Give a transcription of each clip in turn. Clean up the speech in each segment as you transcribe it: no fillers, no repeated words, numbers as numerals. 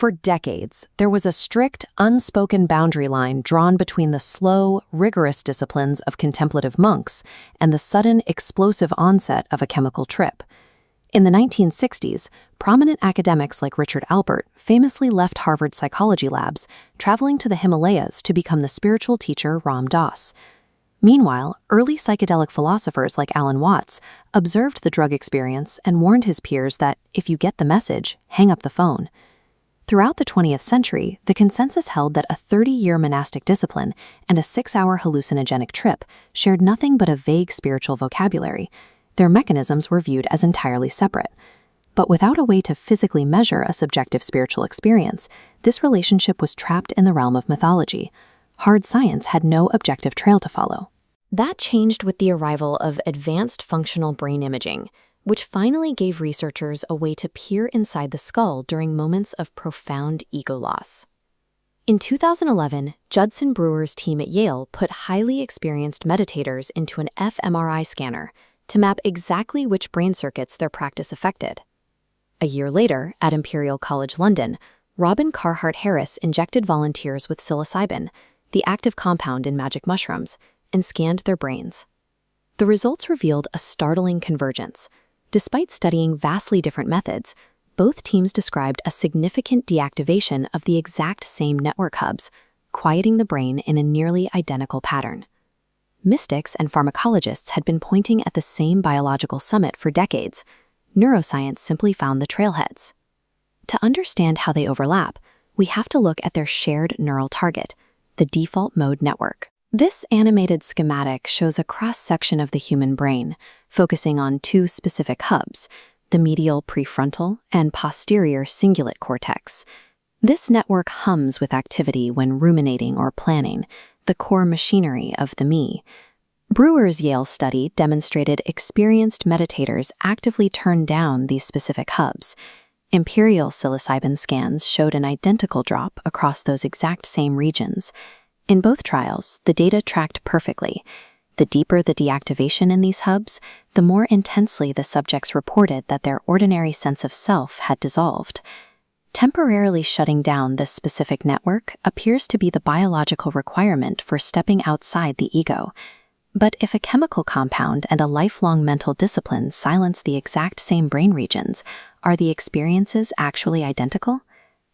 For decades, there was a strict, unspoken boundary line drawn between the slow, rigorous disciplines of contemplative monks and the sudden, explosive onset of a chemical trip. In the 1960s, prominent academics like Richard Alpert famously left Harvard psychology labs, traveling to the Himalayas to become the spiritual teacher Ram Dass. Meanwhile, early psychedelic philosophers like Alan Watts observed the drug experience and warned his peers that, if you get the message, hang up the phone. Throughout the 20th century, the consensus held that a 30-year monastic discipline and a 6-hour hallucinogenic trip shared nothing but a vague spiritual vocabulary. Their mechanisms were viewed as entirely separate. But without a way to physically measure a subjective spiritual experience, this relationship was trapped in the realm of mythology. Hard science had no objective trail to follow. That changed with the arrival of advanced functional brain imaging, which finally gave researchers a way to peer inside the skull during moments of profound ego loss. In 2011, Judson Brewer's team at Yale put highly experienced meditators into an fMRI scanner to map exactly which brain circuits their practice affected. A year later, at Imperial College London, Robin Carhart-Harris injected volunteers with psilocybin, the active compound in magic mushrooms, and scanned their brains. The results revealed a startling convergence. Despite studying vastly different methods, both teams described a significant deactivation of the exact same network hubs, quieting the brain in a nearly identical pattern. Mystics and pharmacologists had been pointing at the same biological summit for decades. Neuroscience simply found the trailheads. To understand how they overlap, we have to look at their shared neural target, the default mode network. This animated schematic shows a cross-section of the human brain, focusing on two specific hubs, the medial prefrontal and posterior cingulate cortex. This network hums with activity when ruminating or planning, the core machinery of the me. Brewer's Yale study demonstrated experienced meditators actively turned down these specific hubs. Imperial psilocybin scans showed an identical drop across those exact same regions. In both trials, the data tracked perfectly. The deeper the deactivation in these hubs, the more intensely the subjects reported that their ordinary sense of self had dissolved. Temporarily shutting down this specific network appears to be the biological requirement for stepping outside the ego. But if a chemical compound and a lifelong mental discipline silence the exact same brain regions, are the experiences actually identical?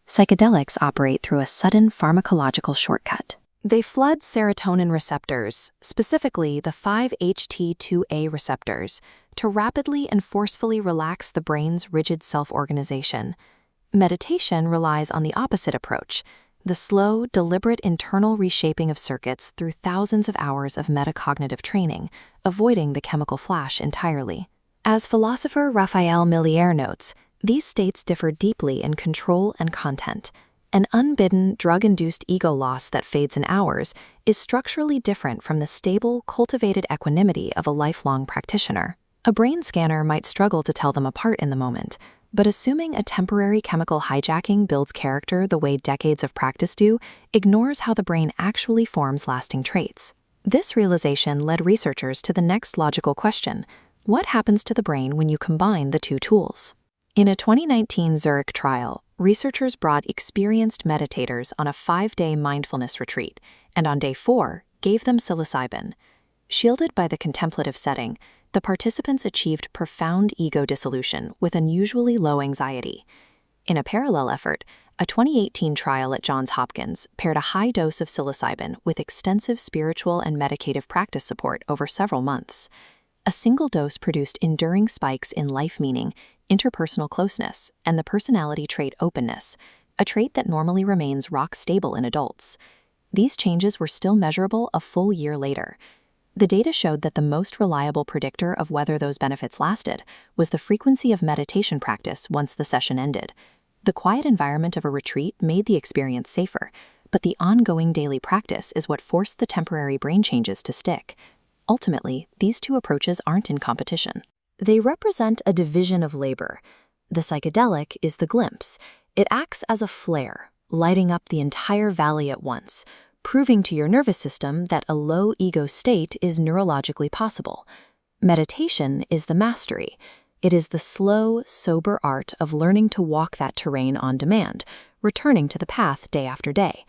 Psychedelics operate through a sudden pharmacological shortcut. They flood serotonin receptors, specifically the 5-HT2A receptors, to rapidly and forcefully relax the brain's rigid self-organization. Meditation relies on the opposite approach, the slow, deliberate internal reshaping of circuits through thousands of hours of metacognitive training, avoiding the chemical flash entirely. As philosopher Raphael Millier notes, these states differ deeply in control and content. An unbidden, drug-induced ego loss that fades in hours is structurally different from the stable, cultivated equanimity of a lifelong practitioner. A brain scanner might struggle to tell them apart in the moment, but assuming a temporary chemical hijacking builds character the way decades of practice do, ignores how the brain actually forms lasting traits. This realization led researchers to the next logical question: what happens to the brain when you combine the two tools? In a 2019 Zurich trial, researchers brought experienced meditators on a 5-day mindfulness retreat, and on day 4, gave them psilocybin. Shielded by the contemplative setting, the participants achieved profound ego dissolution with unusually low anxiety. In a parallel effort, a 2018 trial at Johns Hopkins paired a high dose of psilocybin with extensive spiritual and meditative practice support over several months. A single dose produced enduring spikes in life meaning, interpersonal closeness, and the personality trait openness, a trait that normally remains rock stable in adults. These changes were still measurable a full year later. The data showed that the most reliable predictor of whether those benefits lasted was the frequency of meditation practice once the session ended. The quiet environment of a retreat made the experience safer, but the ongoing daily practice is what forced the temporary brain changes to stick. Ultimately, these two approaches aren't in competition. They represent a division of labor. The psychedelic is the glimpse. It acts as a flare, lighting up the entire valley at once, proving to your nervous system that a low ego state is neurologically possible. Meditation is the mastery. It is the slow, sober art of learning to walk that terrain on demand, returning to the path day after day.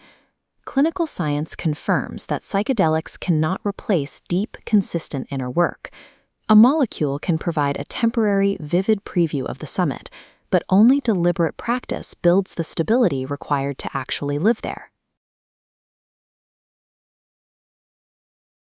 Clinical science confirms that psychedelics cannot replace deep, consistent inner work. A molecule can provide a temporary, vivid preview of the summit, but only deliberate practice builds the stability required to actually live there.